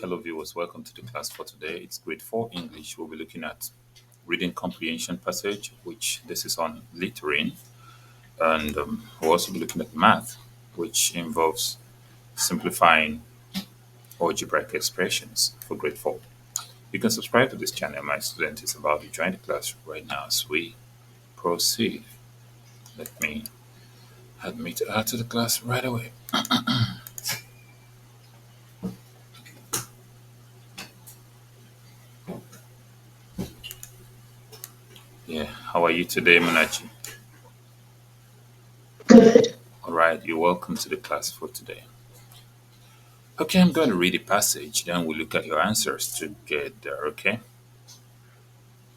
Hello, viewers. Welcome to the class for today. It's grade 4 English. We'll be looking at reading comprehension passage, which this is on littering. And we'll also be looking at math, which involves simplifying algebraic expressions for grade 4. You can subscribe to this channel. My student is about to join the class right now as we proceed. Let me admit her to the class right away. Yeah, how are you today, Munachi? Good. All right, you're welcome to the class for today. Okay, I'm going to read the passage, then we'll look at your answers together, okay?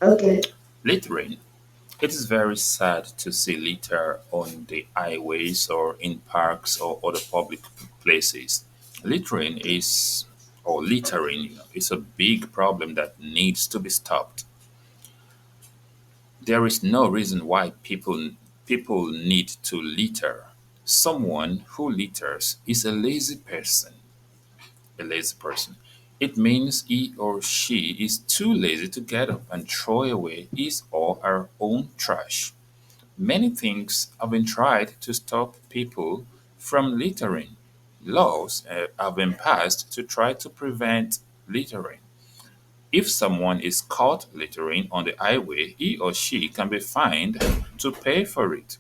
Okay. Littering. It is very sad to see litter on the highways or in parks or other public places. Littering is, or littering, is a big problem that needs to be stopped. There is no reason why people need to litter. Someone who litters is a lazy person. It means he or she is too lazy to get up and throw away his or her own trash. Many things have been tried to stop people from littering. Laws have been passed to try to prevent littering. If someone is caught littering on the highway, he or she can be fined to pay for it.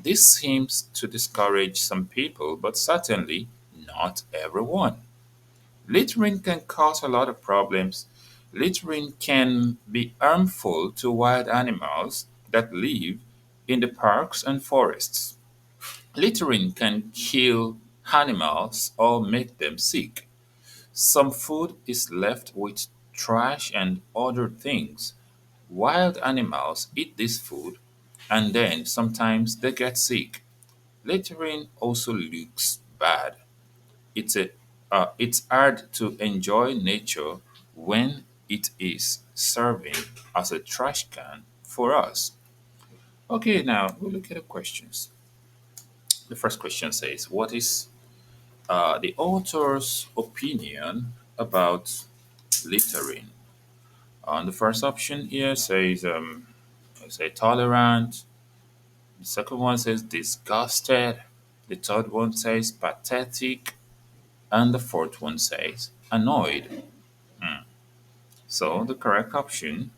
This seems to discourage some people, but certainly not everyone. Littering can cause a lot of problems. Littering can be harmful to wild animals that live in the parks and forests. Littering can kill animals or make them sick. Some food is left with trash and other things. Wild animals eat this food and then sometimes they get sick. Littering also looks bad. It's hard to enjoy nature when it is serving as a trash can for us. Okay, now we look at the questions. The first question says, "What is the author's opinion about littering?" The first option here says, say tolerant. The second one says disgusted. The third one says pathetic, and the fourth one says annoyed. So the correct option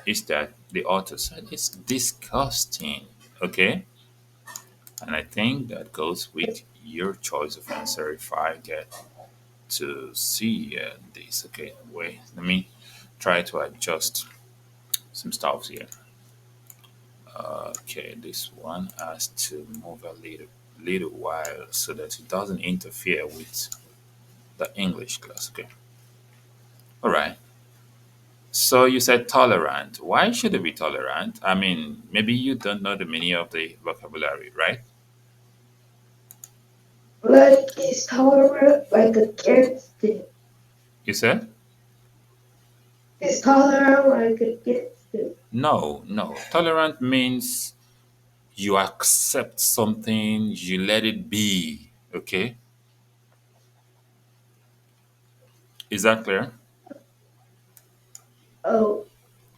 is that the author said it's disgusting. Okay, and I think that goes with your choice of answer. If I get to see this, okay, wait, let me try to adjust some stuff here. Okay, this one has to move a little while so that it doesn't interfere with the English class. Okay, all right. So you said tolerant. Why should it be tolerant? I mean, maybe you don't know the meaning of the vocabulary, right? Like is tolerant like against it. You said? Is tolerant like against it. No, no. Tolerant means you accept something, you let it be. Okay? Is that clear? Oh,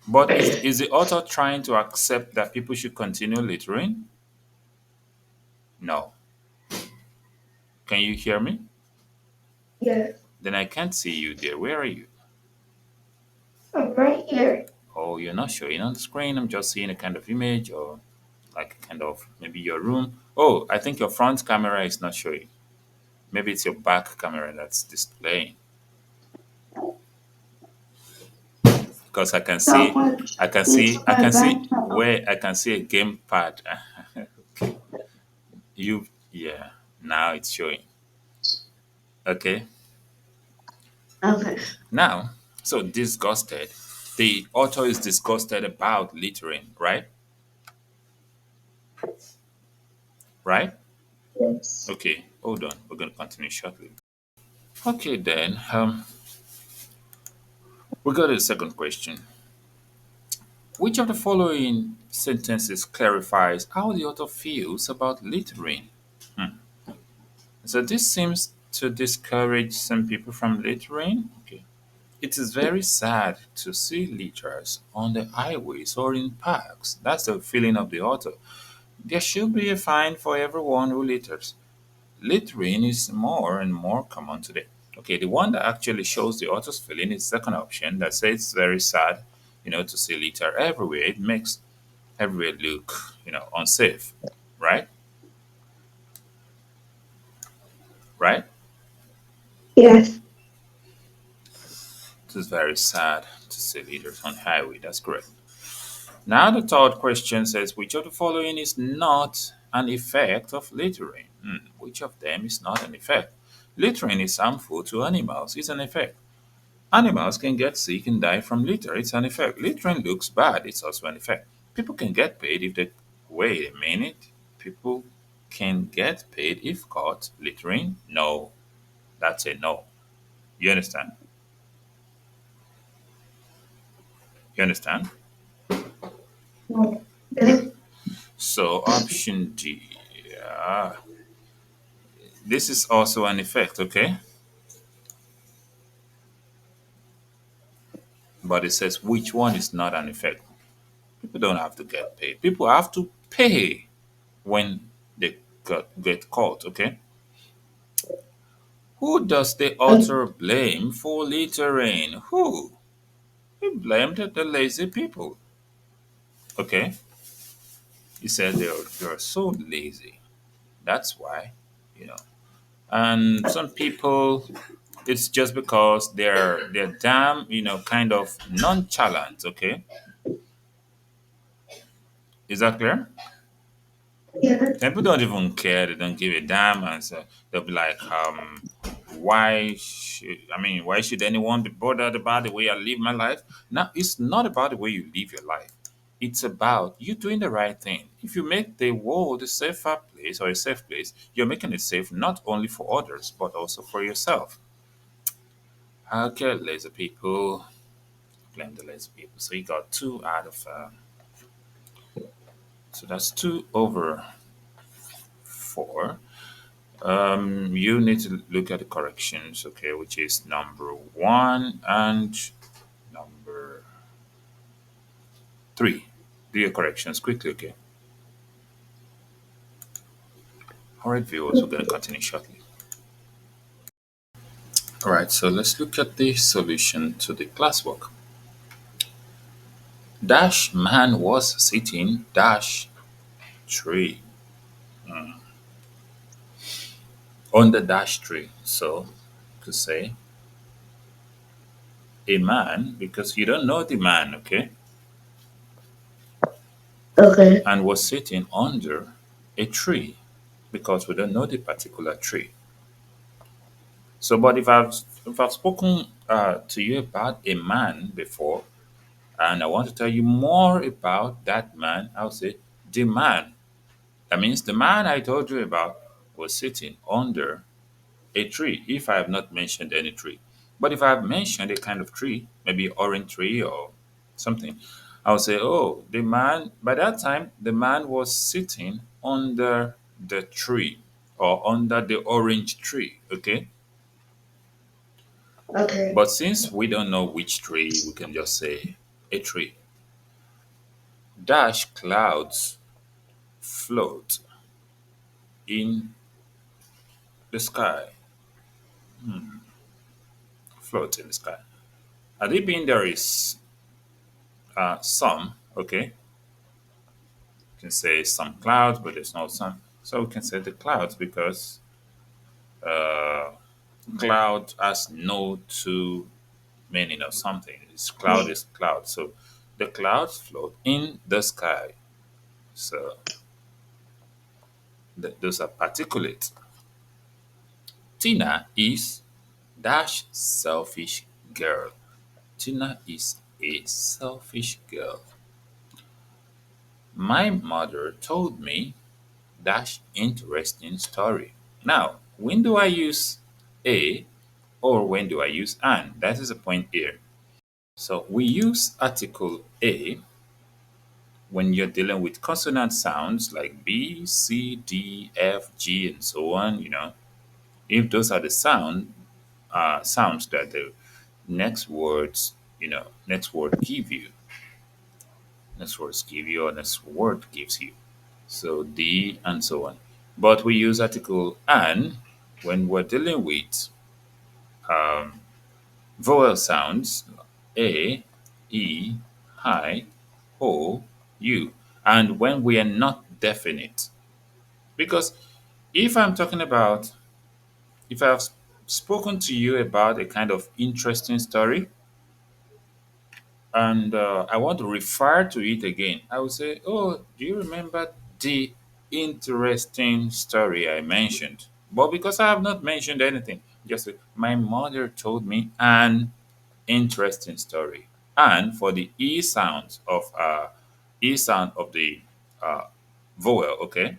But is the author trying to accept that people should continue littering? No. Can you hear me? yes. Then I can't see you there. Where are you? I'm right here. Oh, you're not showing on the screen. I'm just seeing a kind of image or like kind of maybe your room. Oh, I think your front camera is not showing. Maybe it's your back camera that's displaying. Because Not much. It's I my can see background. where I can see a gamepad. Yeah, now it's showing. Okay, Okay. now, so disgusted. The author is disgusted about littering, right? Right? Yes. Okay, hold on. We're going to continue shortly. Okay, then, we go to the second question. Which of the following sentences clarifies how the author feels about littering? So this seems to discourage some people from littering? Okay. It is very sad to see litters on the highways or in parks. That's the feeling of the author. There should be a fine for everyone who litters. Littering is more and more common today. Okay, the one that actually shows the author's feeling is second option that says it's very sad, to see litter everywhere. It makes everywhere look, unsafe. Right? Right? Yes. It is very sad to see litters on highway. That's correct. Now the third question says, which of the following is not an effect of littering? Which of them is not an effect? Littering is harmful to animals. It's an effect. Animals can get sick and die from litter. It's an effect. Littering looks bad. It's also an effect. People can get paid if they wait a minute. People can get paid if caught littering. No, that's a no. You understand? You understand? No. Yes. So option D. This is also an effect, okay? But it says which one is not an effect. People don't have to get paid. People have to pay when they get caught, okay? Who does the Okay. author blame for littering? Who? He blamed the lazy people, okay? He said they're so lazy. That's why, you know. And some people, it's just because they're damn, kind of nonchalant, okay? Is that clear? Yes. People don't even care. They don't give a damn, and so they'll be like, why should anyone be bothered about the way I live my life? Now, it's not about the way you live your life. It's about you doing the right thing. If you make the world a safer place or a safe place, you're making it safe not only for others but also for yourself. Okay, lazy people, blame the lazy people. So you got two out of, so that's 2/4. You need to look at the corrections, okay, which is number 1 and number 3. Do your corrections quickly, okay? All right, viewers, we're going to continue shortly. All right, so let's look at the solution to the classwork. Dash man was sitting dash tree on the dash tree. So to say a man, because you don't know the man, okay, Okay. and was sitting under a tree because we don't know the particular tree. So, but if I've spoken to you about a man before, and I want to tell you more about that man, I'll say the man. That means the man I told you about was sitting under a tree. If I have not mentioned any tree, but if I have mentioned a kind of tree, maybe orange tree or something, I'll say, oh, the man. By that time, the man was sitting under the tree or under the orange tree. Okay. Okay. But since we don't know which tree, we can just say a tree. Dash clouds float in the sky. Float in the sky. Had it been there is some, okay? You can say some clouds, but there's no sun. So we can say the clouds because uh, cloud has no two meaning of something. It's cloud is cloud. So the clouds float in the sky. So those are particulate. Tina is dash selfish girl. Tina is a selfish girl. My mother told me dash interesting story. Now, when do I use a or when do I use an? That is the point here. So we use article a when you're dealing with consonant sounds like B, C, D, F, G, and so on, If those are the sounds that the next words, next word give you, or next word gives you. So the and so on. But we use article and when we're dealing with um, vowel sounds a, e, I, o, u, and when we are not definite. Because if I'm talking about, if I've spoken to you about a kind of interesting story, and I want to refer to it again, I will say, "Oh, do you remember the interesting story I mentioned?" But because I have not mentioned anything, just say, my mother told me an interesting story. And for the e sound of the uh, vowel, okay.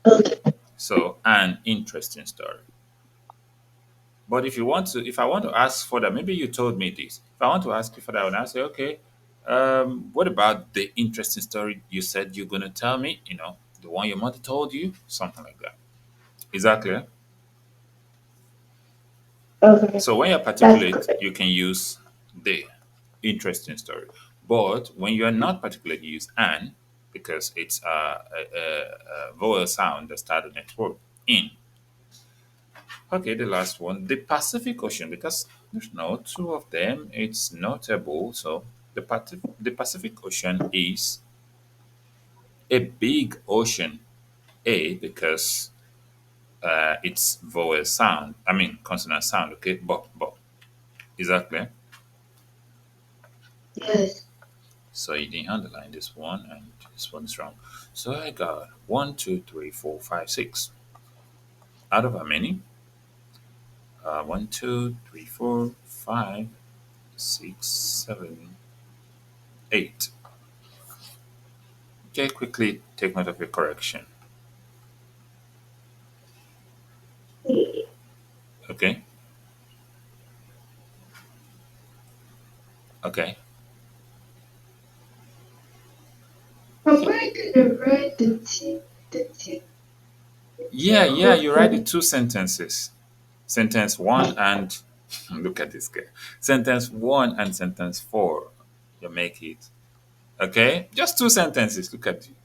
Okay. So an interesting story. But if I want to ask further, maybe you told me this. If I want to ask you further, and I say, okay, what about the interesting story you said you're going to tell me? The one your mother told you, something like that. Is that clear? Okay. So when you're That's particulate, correct. you can use the interesting story. But when you're not particulate, you use an because it's a vowel sound that starts the next word in. Okay, the last one, the Pacific Ocean, because there's no two of them. It's notable. So the Pacific Ocean is a big ocean. A because it's vowel sound. I mean consonant sound. Okay, but is that clear? Yes. So you didn't underline this one, and this one's wrong. So I got one, two, three, four, five, six. Out of how many? One, two, three, four, five, six, seven, eight. Okay, quickly take note of your correction. Okay, okay. I'm going to write the Yeah, two yeah, you of write the them. two sentences. Sentence one and look at this guy. Sentence one and sentence four. You make it. Okay, just two sentences. Look at you.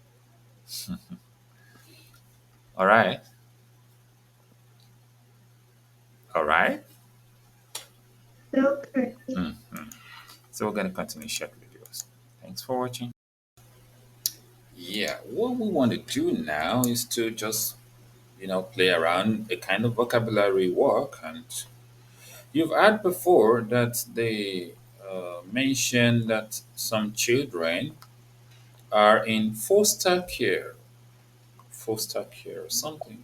All right, all right. Okay. So we're gonna continue short videos. Thanks for watching. Yeah, what we want to do now is to just play around a kind of vocabulary work. And you've heard before that they mention that some children are in foster care or something.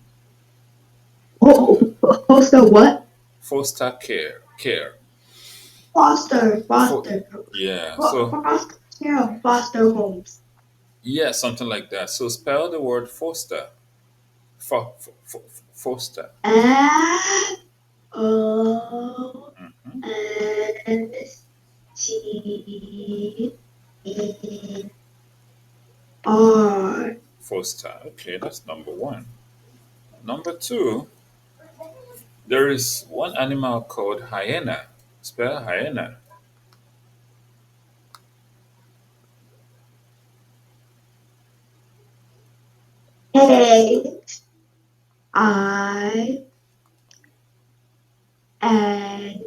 Oh, foster what? Foster care. Foster, For foster, yeah, so foster care of foster homes. yeah, something like that. So spell the word foster. Foster. F O Mhm. S T E R. Foster. Okay, that's number one. Number two, there is one animal called hyena. Spell hyena. A I N.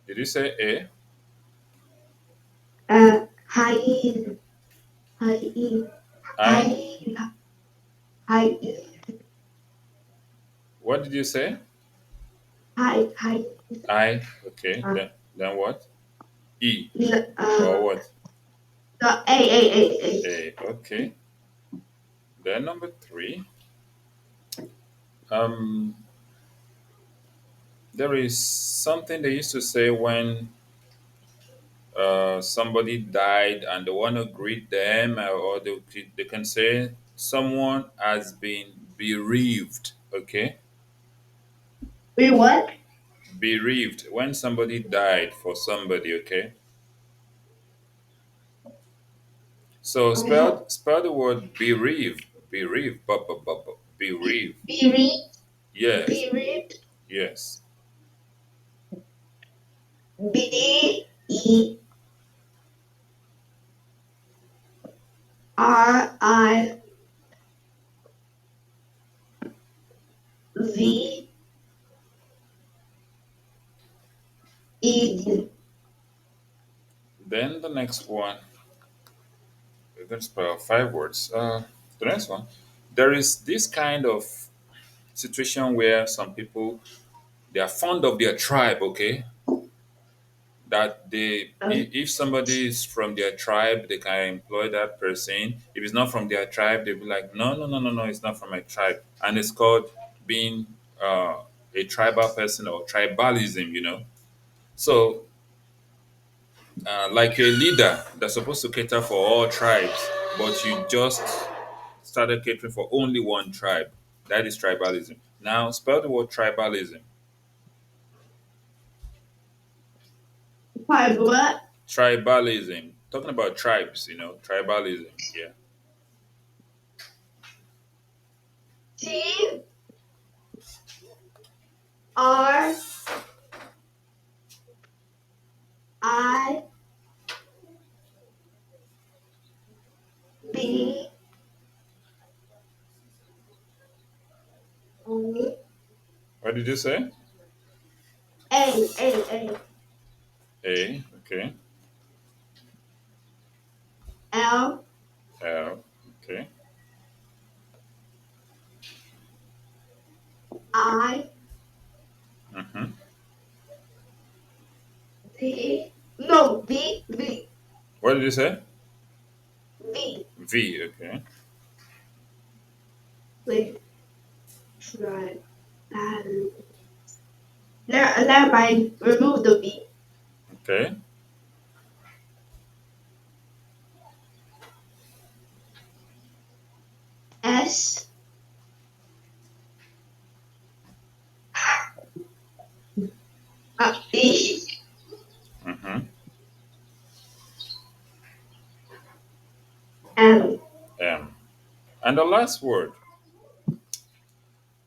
Did you say A? Hyena, hyena, I? hyena, hyena, What did you say? hyena. I. Okay. Uh, Then what? E. Or uh, what? A. A. Okay. Then number three. Um, there is something they used to say when somebody died and they want to greet them, or they can say someone has been bereaved. Okay, Wait, what? bereaved. When somebody died for somebody, okay? So I have spell the word bereave. Bereave. Bereave. bereaved, Yes. bereaved, Yes. Bereaved. Then the next one, we're going to spell five words. The next one, there is this kind of situation where some people they are fond of their tribe. Okay, that if somebody is from their tribe, they can employ that person. If it's not from their tribe, they'll be like, no, no, no, no, no, it's not from my tribe, and it's called being uh, a tribal person or tribalism. So like you're a leader that's supposed to cater for all tribes, but you just started catering for only one tribe. That is tribalism. Now, spell the word tribalism. Five what? Tribalism. Talking about tribes, tribalism. Yeah. T R I B O What did you say? A A. Okay. L L. Okay. I Mm-hmm. D no V What did you say? V. V. Okay. Wait, try that. Let I remove the V. Okay. S E Mm-hmm. M. M. And the last word.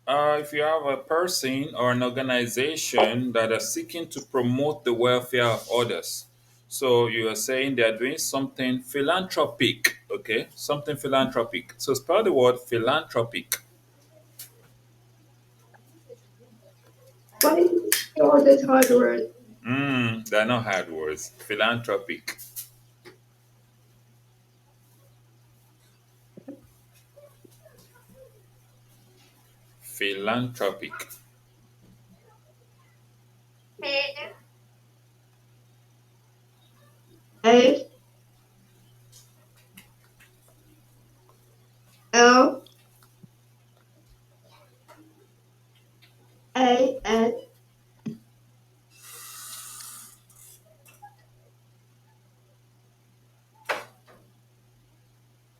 If you have a person or an organization that are seeking to promote the welfare of others, so you are saying they are doing something philanthropic, okay? Something philanthropic. So spell the word philanthropic. Why is all this hard word? They're not hard words. Philanthropic. Philanthropic. A L A N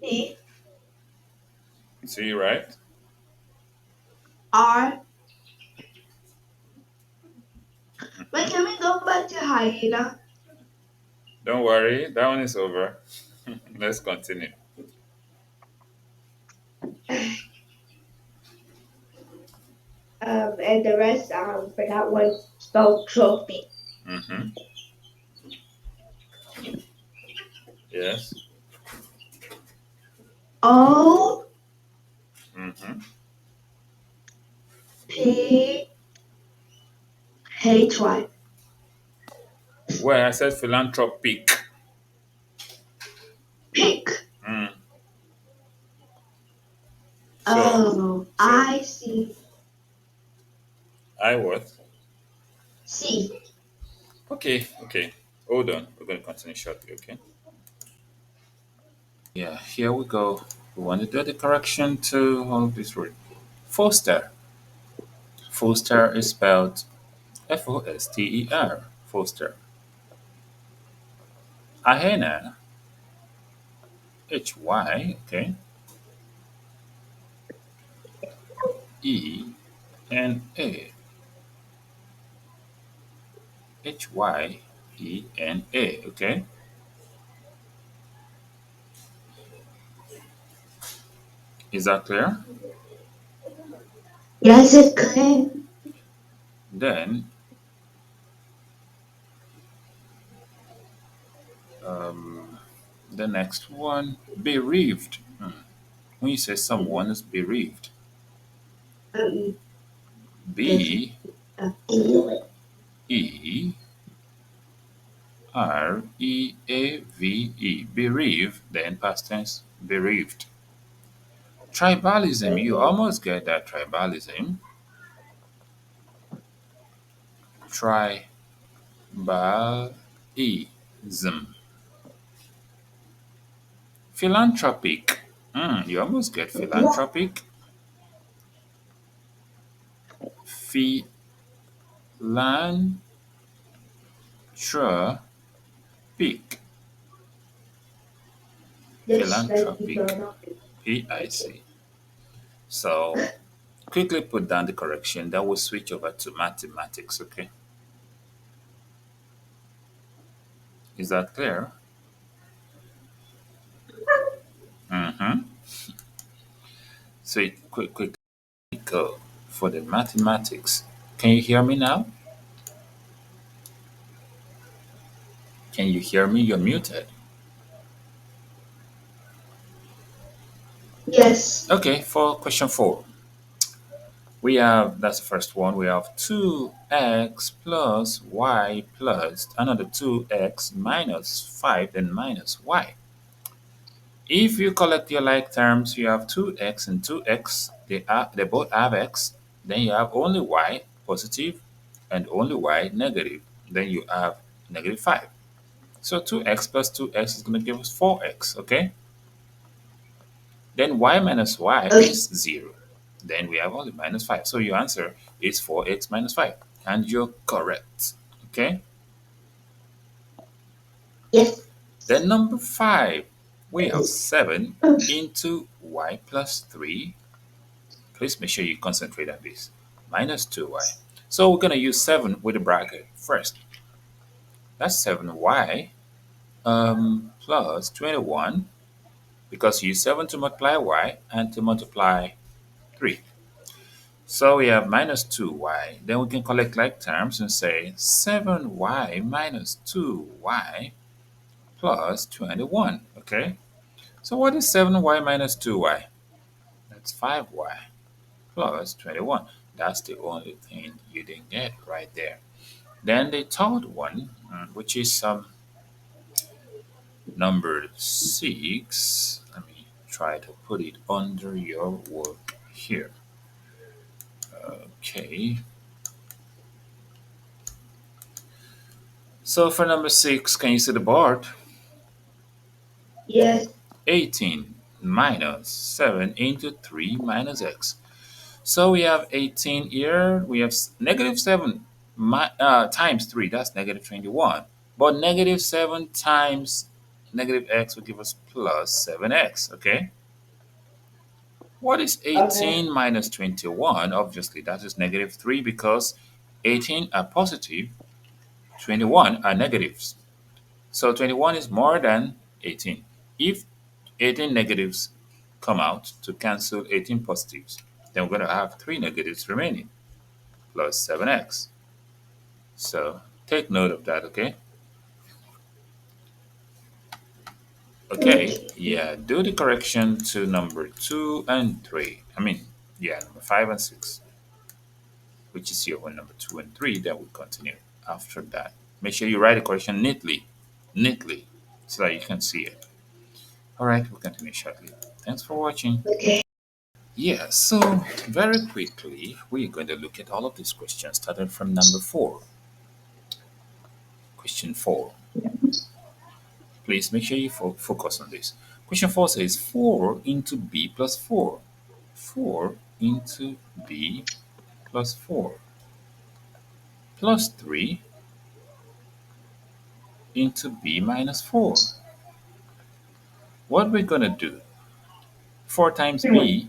T See, right? R. Wait, can we go back to hyena? Don't worry, that one is over. Let's continue. And the rest for that one spelled trophy. Mm-hmm. Yes. O Mm-hmm. P H Y. Well, I said philanthropic. Pink. Mm. So, Oh, so I see. I what? C. Okay, okay. Hold on. We're going to continue shortly, okay? Yeah, here we go. We want to do the correction to all of this word. Foster. Foster is spelled Foster. Foster. Hyena. Okay. E N A. Hyena. Okay, is that clear? Yes, it can. Then um, the next one, bereaved. When you say someone is bereaved, Um, this B feeling. E Reave, bereave, then past tense, bereaved. Tribalism, you Okay. almost get that tribalism. Tribalism. Philanthropic, you almost get philanthropic. Philanthropic. That's like the Philanthropic. product. Okay. PIC. So quickly put down the correction. That will switch over to mathematics, okay? Is that clear? Mm-hmm. So quickly go for the mathematics. Can you hear me now? Can you hear me? You're muted. Yes. Okay, for question 4. That's the first one. We have 2x plus y plus another 2x minus 5 then minus y. If you collect your like terms, you have 2x and 2x. They both have x. Then you have only y positive and only y negative. Then you have negative 5. So 2x plus 2x is going to give us 4x, okay? Then y minus y Okay. is 0. Then we have only minus 5. So your answer is 4x minus 5. And you're correct, okay? Yes. Then number 5, we have Yes. 7 into y plus 3. Please make sure you concentrate on this. Minus 2y. So we're going to use 7 with a bracket first. That's 7y plus 21 because you use 7 to multiply y and to multiply 3. So we have minus 2y. Then we can collect like terms and say 7y minus 2y plus 21. Okay? So what is 7y minus 2y? That's 5y plus 21. That's the only thing you didn't get right there. Then the third one, which is number 6. Let me try to put it under your work here. Okay. So for number 6, can you see the board? Yes. 18 minus 7 into 3 minus x. So we have 18 here. We have negative 7 times 3. That's negative 21. But negative 7 times negative x will give us plus 7x. Okay. What is Okay. 18 minus 21? Obviously, that is negative 3 because 18 are positive, 21 are negatives. So 21 is more than 18. If 18 negatives come out to cancel 18 positives, then we're going to have 3 negatives remaining plus 7x. So take note of that, okay? Okay, Okay. yeah, do the correction to number 2 and 3. Number 5 and 6, which is here one number 2 and 3. Then we continue after that. Make sure you write the correction neatly, so that you can see it. All right, we'll continue shortly. Thanks for watching. Okay. Yeah, so very quickly, we're going to look at all of these questions, starting from number 4. Question 4. Please make sure you focus on this. Question 4 says 4 into b plus 4. 4 into b plus 4 plus 3 into b minus 4. What we're going to do, 4 times b,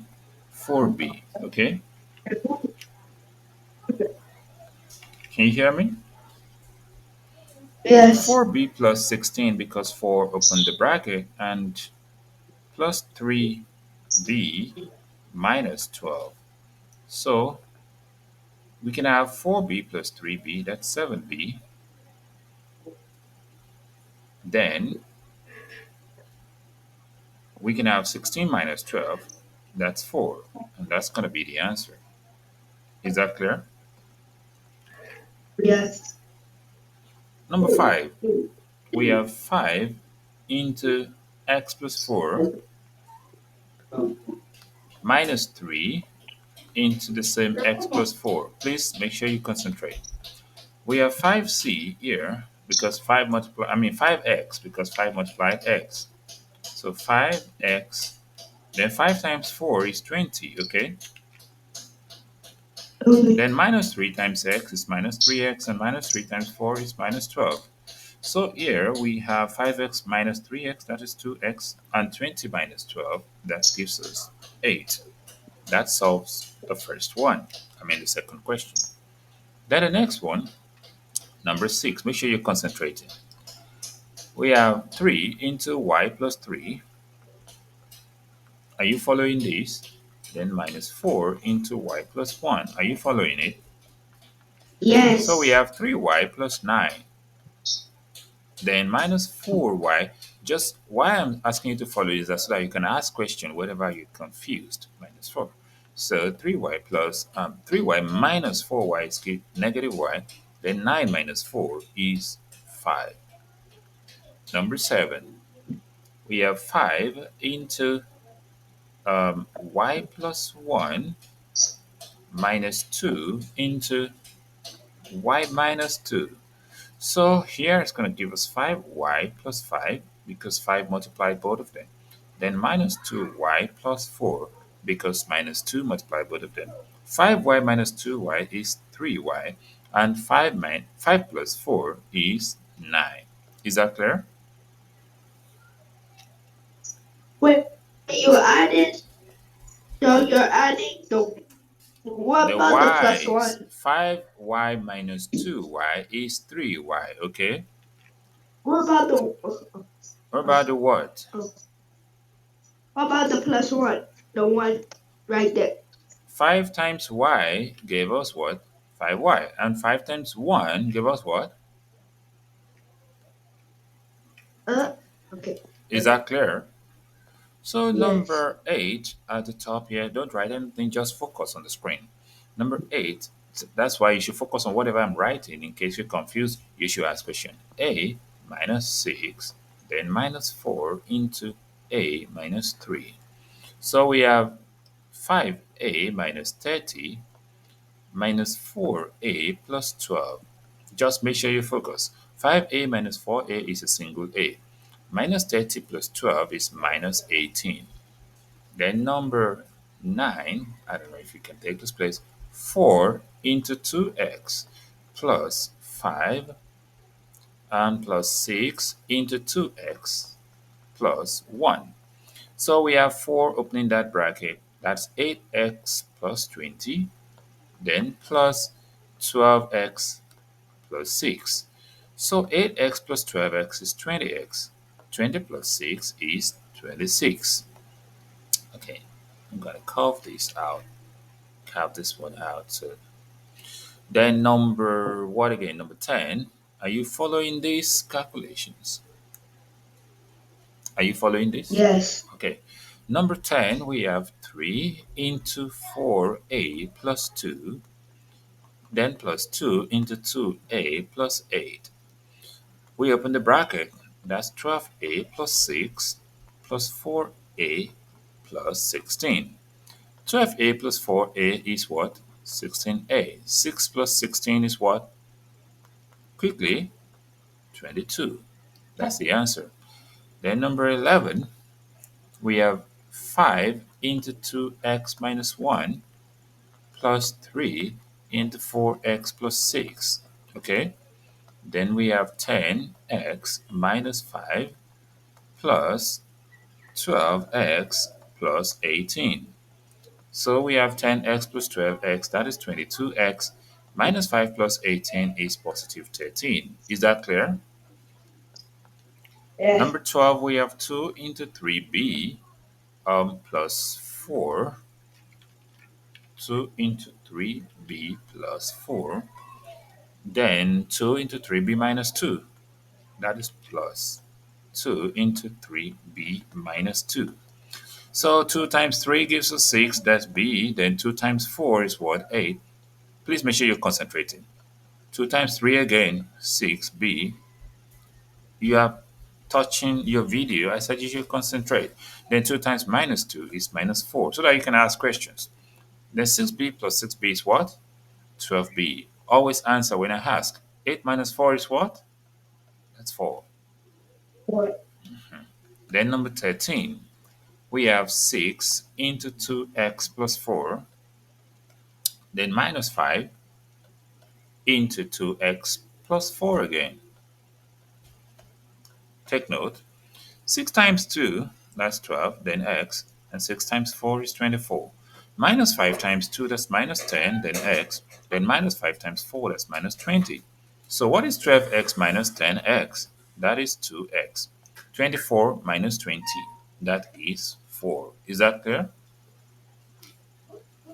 4b, okay? Can you hear me? Yes. 4b plus 16 because 4 open the bracket and plus 3b minus 12. So we can have 4b plus 3b, that's 7b. Then we can have 16 minus 12, that's 4. And that's going to be the answer. Is that clear? Yes. Number 5, we have 5 into x plus 4 minus 3 into the same x plus 4. Please make sure you concentrate. We have 5c here because 5x because 5 multiplied x. So 5x, then 5 times 4 is 20, okay? Okay. Then minus 3 times x is minus 3x, and minus 3 times 4 is minus 12. So here we have 5x minus 3x, that is 2x, and 20 minus 12, that gives us 8. That solves the first one, the second question. Then the next one, number 6, make sure you're concentrating. We have 3 into y plus 3. Are you following this? Then minus 4 into y plus 1. Are you following it? So we Yes. have 3y plus 9. Then minus 4y. Just why I'm asking you to follow is that so that you can ask question whenever you're confused. Minus 4. So 3y minus 4y is negative y. Then 9 minus 4 is 5. Number 7. We have 5 into y plus 1 minus 2 into y minus 2. So here it's going to give us 5y plus 5 because 5 multiplied both of them. Then minus 2y plus 4 because minus 2 multiplied both of them. 5y minus 2y is 3y, and 5 plus 4 is 9. Is that clear? Wait, you added, so you're adding the, what The about the plus y's, one? 5y minus 2y is 3y, okay? What about the, What about the what? uh, what about the plus one? The one right there. 5 times y gave us what? 5y. And 5 times 1 gave us what? Uh, okay. Is that clear? So Yes. number 8 at the top here, don't write anything, just focus on the screen. Number 8, that's why you should focus on whatever I'm writing. In case you're confused, you should ask question. A minus 6, then minus 4 into a minus 3. So we have 5a minus 30 minus 4a plus 12. Just make sure you focus. 5a minus 4a is a single a. Minus 30 plus 12 is minus 18. Then number 9, I don't know if you can take this place, 4 into 2x plus 5 and plus 6 into 2x plus 1. So we have 4 opening that bracket. That's 8x plus 20, then plus 12x plus 6. So 8x plus 12x is 20x. 20 plus 6 is 26. Okay, I'm going to carve this one out. So then number, what again? Number 10. Are you following these calculations? Are you following this? Yes. Okay. Number 10, we have 3 into 4a plus 2, then plus 2 into 2a plus 8. We open the bracket. That's 12a plus 6 plus 4a plus 16. 12a plus 4a is what? 16a. 6 plus 16 is what? Quickly, 22. That's the answer. Then number 11, we have 5 into 2x minus 1 plus 3 into 4x plus 6. Okay? Then we have 10x minus 5 plus 12x plus 18. So we have 10x plus 12x, that is 22x, minus 5 plus 18 is positive 13. Is that clear? Yes. Number 12, we have 2 into 3b plus 4. 2 into 3b plus 4. Then 2 into 3b minus 2. That is plus 2 into 3b minus 2. So 2 times 3 gives us 6, that's b. Then 2 times 4 is what? 8. Please make sure you're concentrating. 2 times 3 again, 6b. You are touching your video. I said you should concentrate. Then 2 times minus 2 is minus 4, so that you can ask questions. Then 6b plus 6b is what? 12b. Always answer when I ask. 8 minus 4 is what? That's 4. What? Then number 13. We have 6 into 2x plus 4. Then minus 5 into 2x plus 4 again. Take note. 6 times 2, that's 12, then x, and 6 times 4 is 24. Minus 5 times 2, that's minus 10, then x, then minus 5 times 4, that's minus 20. So what is 12x minus 10x? That is 2x. 24 minus 20, that is 4. Is that clear?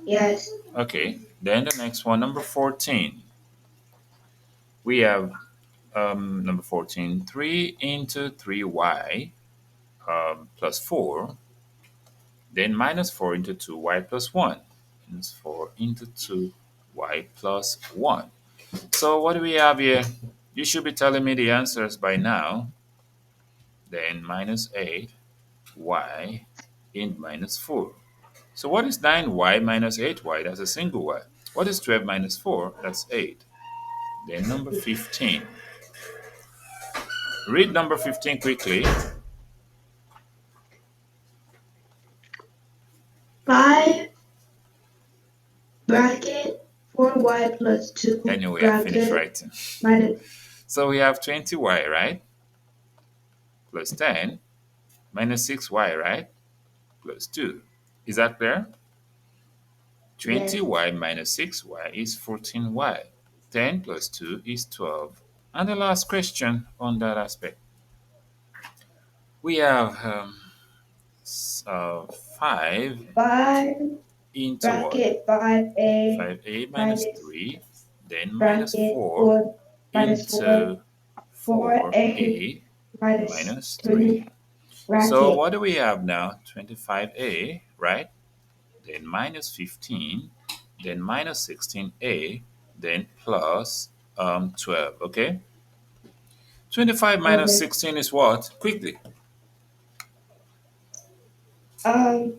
Yes. Okay, then the next one, number 14. We have number 14, 3 into 3y plus 4. Then minus 4 into 2y plus 1. Minus 4 into 2y plus 1. So what do we have here? You should be telling me the answers by now. Then minus 8y in minus 4. So what is 9y minus 8y? That's a single y. What is 12 minus 4? That's 8. Then number 15. Read number 15 quickly. 5 bracket 4y plus 2 Anyway, I finished bracket writing. minus. So we have 20y, right? Plus 10 minus 6y, right? Plus 2. Is that clear? Yes. 20y minus 6y is 14y. 10 plus 2 is 12. And the last question on that aspect. We have 5 5 into what? bracket 5a 5a minus minus 3, then minus bracket 4 4 minus 4 into 4a 4a minus minus 3. 3 So bracket what do we have now? 25a, right? Then minus 15, then minus 16a, then plus 12, okay? 25 minus okay. 16 is what? Quickly. Um,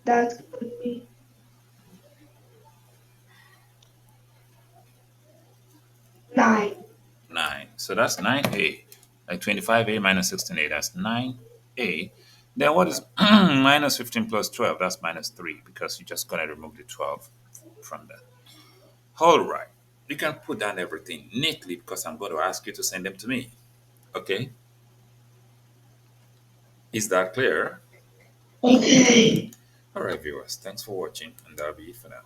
that would be 9. 9. So that's 9a. Like 25a minus 16a, that's 9a. Then what is minus 15 plus 12? That's minus 3 because you're just going to remove the 12 from that. All right. You can put down everything neatly because I'm going to ask you to send them to me. Okay? Is that clear? Okay. All right, viewers. Thanks for watching, and that'll be it for now.